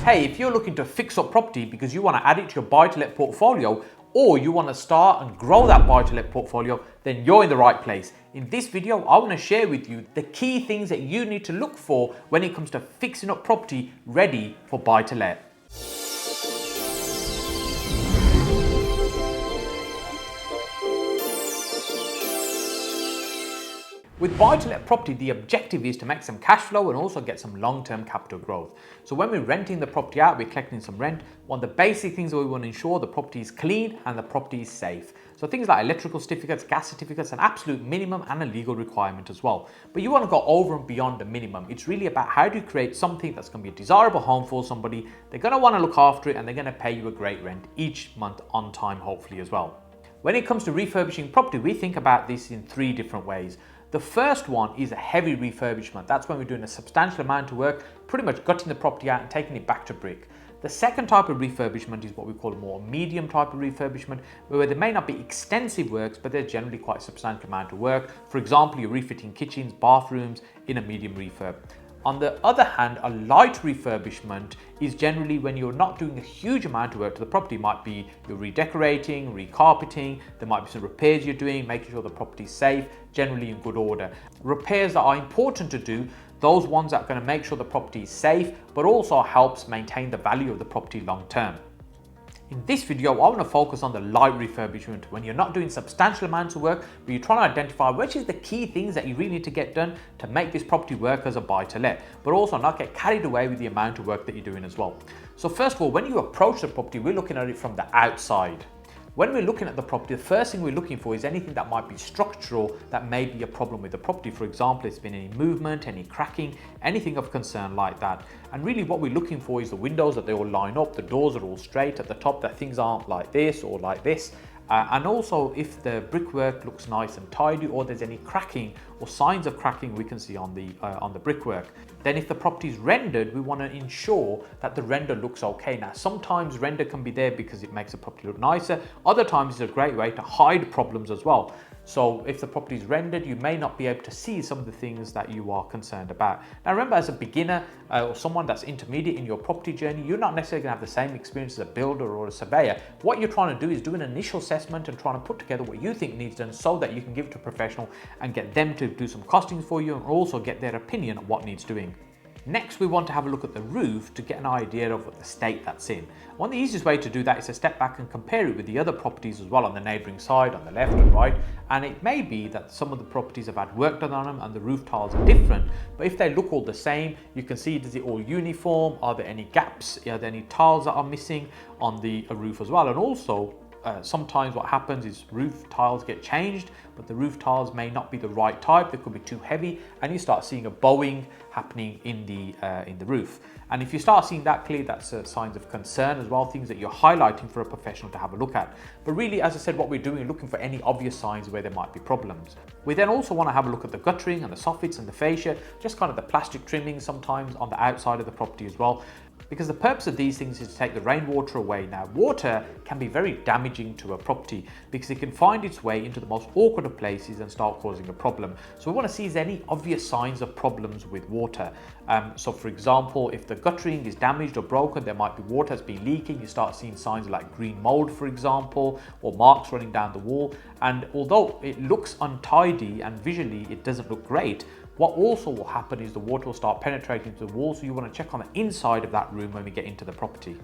Hey, if you're looking to fix up property because you want to add it to your buy-to-let portfolio, or you want to start and grow that buy-to-let portfolio, then you're in the right place. In this video, I want to share with you the key things that you need to look for when it comes to fixing up property ready for buy-to-let. With buy-to-let property, the objective is to make some cash flow and also get some long-term capital growth. So when we're renting the property out, we're collecting some rent. One of the basic things that we want to ensure the property is clean and the property is safe. So things like electrical certificates, gas certificates, an absolute minimum and a legal requirement as well. But you want to go over and beyond the minimum. It's really about how do you create something that's going to be a desirable home for somebody. They're going to want to look after it and they're going to pay you a great rent each month on time, hopefully as well. When it comes to refurbishing property, we think about this in three different ways. The first one is a heavy refurbishment. That's when we're doing a substantial amount of work, pretty much gutting the property out and taking it back to brick. The second type of refurbishment is what we call a more medium type of refurbishment, where there may not be extensive works, but there's generally quite a substantial amount of work. For example, you're refitting kitchens, bathrooms in a medium refurb. On the other hand, a light refurbishment is generally when you're not doing a huge amount of work to the property. It might be you're redecorating, recarpeting, there might be some repairs you're doing, making sure the property is safe, generally in good order. Repairs that are important to do, those ones that are going to make sure the property is safe, but also helps maintain the value of the property long term. In this video, I want to focus on the light refurbishment, when you're not doing substantial amounts of work, but you're trying to identify which is the key things that you really need to get done to make this property work as a buy-to-let, but also not get carried away with the amount of work that you're doing as well. So first of all, when you approach the property, we're looking at it from the outside. When we're looking at the property, the first thing we're looking for is anything that might be structural that may be a problem with the property. For example, if there's been any movement, any cracking, anything of concern like that. And really what we're looking for is the windows, that they all line up, the doors are all straight at the top, that things aren't like this or like this. And also if the brickwork looks nice and tidy, or there's any cracking or signs of cracking we can see on the brickwork. Then if the property is rendered, we want to ensure that the render looks okay. Now sometimes render can be there because it makes the property look nicer. Other times it's a great way to hide problems as well. So if the property is rendered, you may not be able to see some of the things that you are concerned about. Now remember, as a beginner or someone that's intermediate in your property journey, you're not necessarily going to have the same experience as a builder or a surveyor. What you're trying to do is do an initial assessment and trying to put together what you think needs done so that you can give it to a professional and get them to do some costings for you and also get their opinion on what needs doing. Next, we want to have a look at the roof to get an idea of what the state that's in. One of the easiest way to do that is to step back and compare it with the other properties as well on the neighbouring side, on the left and right. And it may be that some of the properties have had work done on them and the roof tiles are different. But if they look all the same, you can see, is it all uniform? Are there any gaps? Are there any tiles that are missing on the roof as well? And also, sometimes what happens is roof tiles get changed, but the roof tiles may not be the right type. They could be too heavy, and you start seeing a bowing happening in the roof. And if you start seeing that clearly, that's signs of concern as well, things that you're highlighting for a professional to have a look at. But really, as I said, what we're doing is looking for any obvious signs where there might be problems. We then also want to have a look at the guttering and the soffits and the fascia, just kind of the plastic trimming sometimes on the outside of the property as well. Because the purpose of these things is to take the rainwater away. Now, water can be very damaging to a property because it can find its way into the most awkward of places and start causing a problem. So we want to see is there any obvious signs of problems with water. So for example, if the guttering is damaged or broken, there might be water that's been leaking. You start seeing signs like green mold, for example, or marks running down the wall. And although it looks untidy and visually it doesn't look great, what also will happen is the water will start penetrating to the wall, so you want to check on the inside of that room when we get into the property.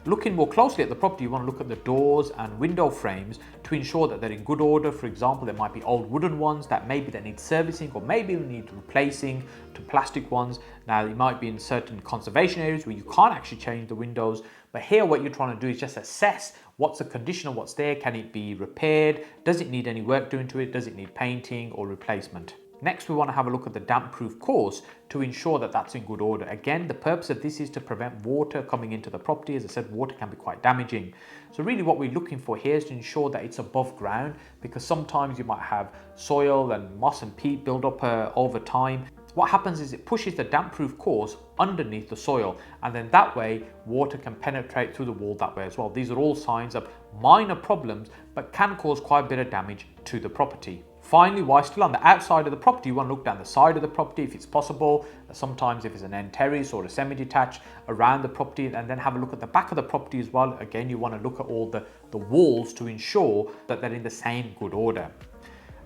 Looking more closely at the property, you want to look at the doors and window frames to ensure that they're in good order. For example, there might be old wooden ones that maybe they need servicing or maybe need replacing to plastic ones. Now, it might be in certain conservation areas where you can't actually change the windows, but here what you're trying to do is just assess what's the condition of what's there. Can it be repaired? Does it need any work doing to it? Does it need painting or replacement? Next, we want to have a look at the damp-proof course to ensure that that's in good order. Again, the purpose of this is to prevent water coming into the property. As I said, water can be quite damaging. So really what we're looking for here is to ensure that it's above ground, because sometimes you might have soil and moss and peat build up over time. What happens is it pushes the damp-proof course underneath the soil, and then that way water can penetrate through the wall that way as well. These are all signs of minor problems, but can cause quite a bit of damage to the property. Finally, while still on the outside of the property, you want to look down the side of the property if it's possible. Sometimes if it's an end terrace or a semi-detached around the property, and then have a look at the back of the property as well. Again, you want to look at all the walls to ensure that they're in the same good order.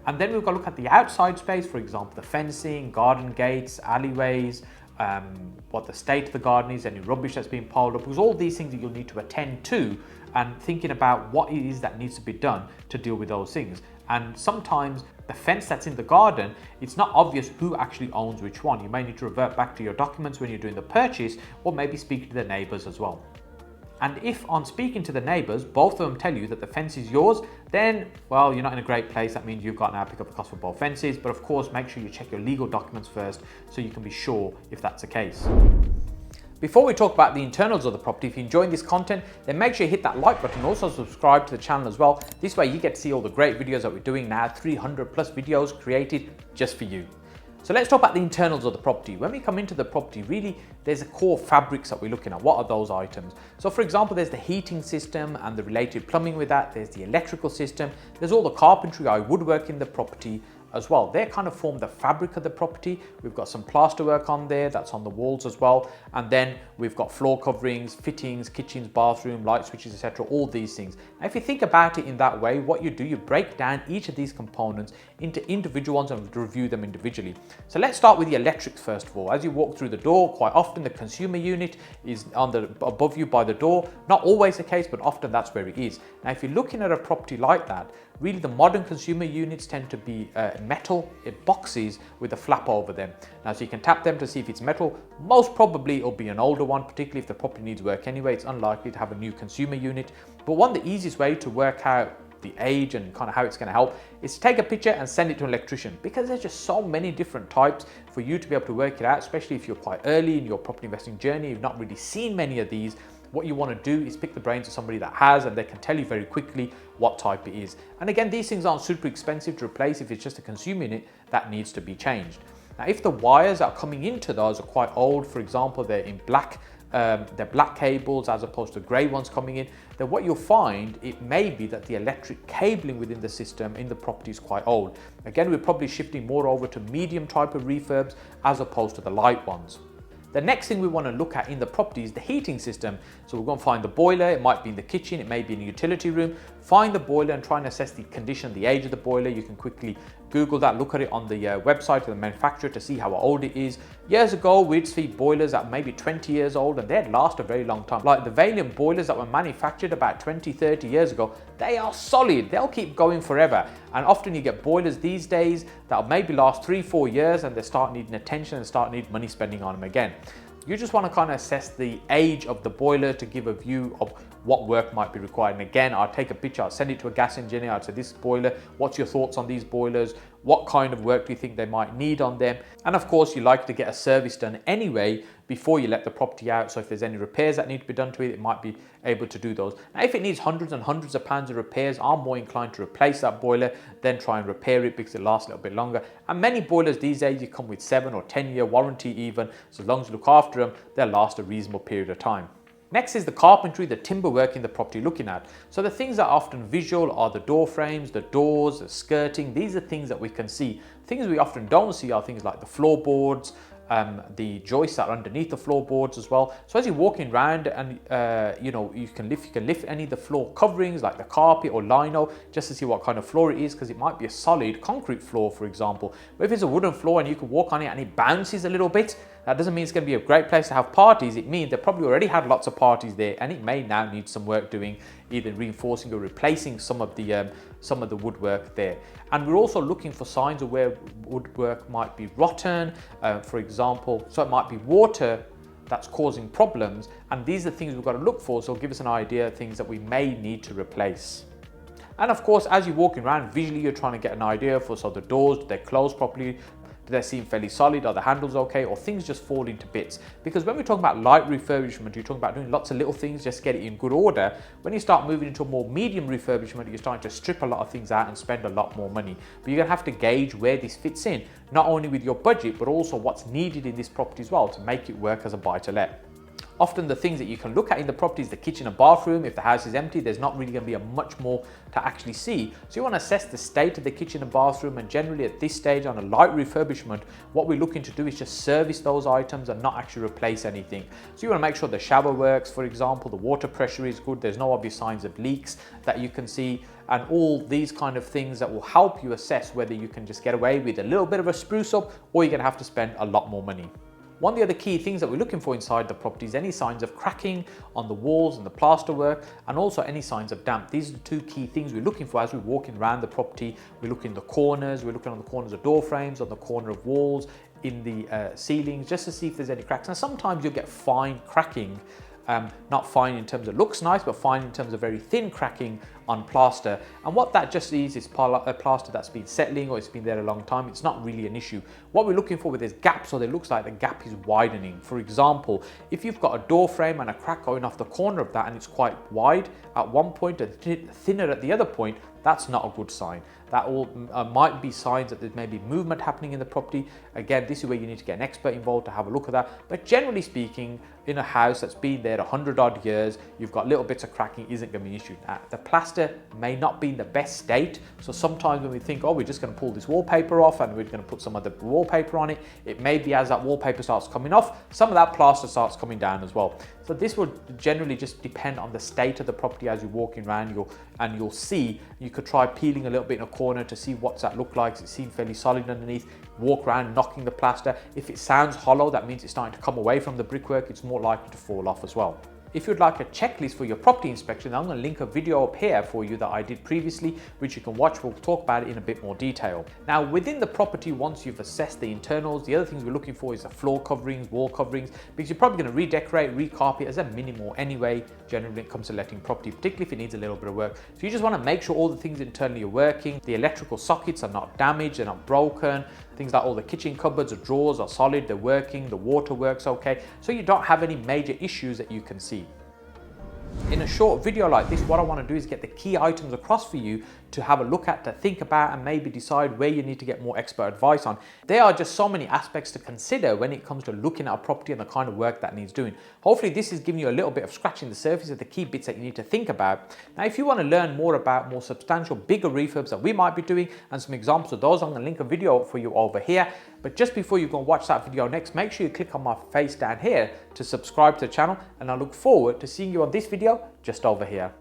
And then we've got to look at the outside space, for example, the fencing, garden gates, alleyways, what the state of the garden is, any rubbish that's been piled up, because all these things that you'll need to attend to, and thinking about what it is that needs to be done to deal with those things. And sometimes the fence that's in the garden, it's not obvious who actually owns which one. You may need to revert back to your documents when you're doing the purchase, or maybe speak to the neighbours as well. And if on speaking to the neighbours, both of them tell you that the fence is yours, then, well, you're not in a great place. That means you've got to now pick up the cost for both fences. But of course, make sure you check your legal documents first so you can be sure if that's the case. Before we talk about the internals of the property, if you're enjoying this content, then make sure you hit that like button and also subscribe to the channel as well. This way you get to see all the great videos that we're doing now, 300 plus videos created just for you. So let's talk about the internals of the property. When we come into the property, really, there's a core fabrics that we're looking at. What are those items? So for example, there's the heating system and the related plumbing with that. There's the electrical system. There's all the carpentry, woodwork in the property as well. They kind of form the fabric of the property. We've got some plasterwork on there that's on the walls as well. And then we've got floor coverings, fittings, kitchens, bathroom, light switches, etc. All these things. Now, if you think about it in that way, what you do, you break down each of these components into individual ones and review them individually. So let's start with the electrics first of all. As you walk through the door, quite often the consumer unit is above you by the door. Not always the case, but often that's where it is. Now, if you're looking at a property like that, really the modern consumer units tend to be metal boxes with a flap over them. Now, so you can tap them to see if it's metal. Most probably it'll be an older one, particularly if the property needs work anyway. It's unlikely to have a new consumer unit. But one of the easiest way to work out the age and kind of how it's going to help is to take a picture and send it to an electrician, because there's just so many different types for you to be able to work it out, especially if you're quite early in your property investing journey. You've not really seen many of these. What you want to do is pick the brains of somebody that has, and they can tell you very quickly what type it is. And again, these things aren't super expensive to replace if it's just a consumer unit that needs to be changed. Now, if the wires that are coming into those are quite old, for example, they're in black, they're black cables as opposed to grey ones coming in, then what you'll find, it may be that the electric cabling within the system in the property is quite old. Again, we're probably shifting more over to medium type of refurbs as opposed to the light ones. The next thing we want to look at in the property is the heating system. So we're going to find the boiler. It might be in the kitchen, it may be in a utility room. Find the boiler and try and assess the condition, the age of the boiler. You can quickly Google that, look at it on the website of the manufacturer to see how old it is. Years ago, we'd see boilers that maybe 20 years old and they'd last a very long time. Like the Valium boilers that were manufactured about 20, 30 years ago, they are solid. They'll keep going forever. And often you get boilers these days that maybe last 3-4 years and they start needing attention and start needing money spending on them again. You just want to kind of assess the age of the boiler to give a view of what work might be required. And again, I'll take a picture, I'll send it to a gas engineer, I'll say, this boiler, what's your thoughts on these boilers? What kind of work do you think they might need on them? And of course, you like to get a service done anyway before you let the property out. So if there's any repairs that need to be done to it, it might be able to do those. Now, if it needs hundreds and hundreds of pounds of repairs, I'm more inclined to replace that boiler than try and repair it because it lasts a little bit longer. And many boilers these days, you come with 7 or 10 year warranty even. So as long as you look after them, they'll last a reasonable period of time. Next is the carpentry, the timber work in the property looking at. So the things that are often visual are the door frames, the doors, the skirting. These are things that we can see. Things we often don't see are things like the floorboards, the joists that are underneath the floorboards as well. So as you're walking around and you can lift any of the floor coverings like the carpet or lino just to see what kind of floor it is, because it might be a solid concrete floor, for example. But if it's a wooden floor and you can walk on it and it bounces a little bit, that doesn't mean it's going to be a great place to have parties. It means they probably already had lots of parties there, and it may now need some work doing, either reinforcing or replacing some of the woodwork there. And we're also looking for signs of where woodwork might be rotten, for example. So it might be water that's causing problems, and these are the things we've got to look for. So it'll give us an idea of things that we may need to replace. And of course, as you're walking around, visually you're trying to get an idea for, so the doors, do they close properly? Do they seem fairly solid? Are the handles okay? Or things just fall into bits? Because when we're talking about light refurbishment, you're talking about doing lots of little things, just get it in good order. When you start moving into a more medium refurbishment, you're starting to strip a lot of things out and spend a lot more money. But you're gonna have to gauge where this fits in, not only with your budget, but also what's needed in this property as well to make it work as a buy to let. Often the things that you can look at in the property is the kitchen and bathroom. If the house is empty, there's not really going to be a much more to actually see. So you want to assess the state of the kitchen and bathroom, and generally at this stage on a light refurbishment, what we're looking to do is just service those items and not actually replace anything. So you want to make sure the shower works, for example, the water pressure is good, there's no obvious signs of leaks that you can see, and all these kind of things that will help you assess whether you can just get away with a little bit of a spruce up or you're going to have to spend a lot more money. One of the other key things that we're looking for inside the property is any signs of cracking on the walls and the plaster work, and also any signs of damp. These are the two key things we're looking for as we're walking around the property. We're looking in the corners, we're looking on the corners of door frames, on the corner of walls, in the ceilings, just to see if there's any cracks. Now sometimes you'll get fine cracking, not fine in terms of looks nice, but fine in terms of very thin cracking on plaster. And what that just is plaster that's been settling or it's been there a long time. It's not really an issue. What we're looking for with these gaps, or it looks like the gap is widening. For example, if you've got a door frame and a crack going off the corner of that and it's quite wide at one point and thinner at the other point, that's not a good sign. That all might be signs that there's maybe movement happening in the property. Again, this is where you need to get an expert involved to have a look at that. But generally speaking, in a house that's been there 100 odd years, you've got little bits of cracking, isn't going to be an issue. Now, the plaster may not be in the best state. So sometimes when we think, oh, we're just going to pull this wallpaper off and we're going to put some other wallpaper on it, it may be as that wallpaper starts coming off, some of that plaster starts coming down as well. So this will generally just depend on the state of the property as you're walking around, you'll see. You could try peeling a little bit in a corner to see what's that look like. It seems fairly solid underneath. Walk around knocking the plaster. If it sounds hollow, that means it's starting to come away from the brickwork. It's more likely to fall off as well. If you'd like a checklist for your property inspection, I'm going to link a video up here for you that I did previously, which you can watch. We'll talk about it in a bit more detail. Now, within the property, once you've assessed the internals, the other things we're looking for is the floor coverings, wall coverings, because you're probably going to redecorate, recarpet as a minimal anyway, generally when it comes to letting property, particularly if it needs a little bit of work. So you just want to make sure all the things internally are working, the electrical sockets are not damaged, they're not broken, things like all the kitchen cupboards or drawers are solid, they're working, the water works okay, so you don't have any major issues that you can see. In a short video like this, what I want to do is get the key items across for you to have a look at, to think about, and maybe decide where you need to get more expert advice on. There are just so many aspects to consider when it comes to looking at a property and the kind of work that needs doing. Hopefully this is giving you a little bit of scratching the surface of the key bits that you need to think about. Now, if you want to learn more about more substantial, bigger refurbs that we might be doing and some examples of those, I'm going to link a video for you over here. But just before you go and watch that video next, make sure you click on my face down here to subscribe to the channel, and I look forward to seeing you on this video just over here.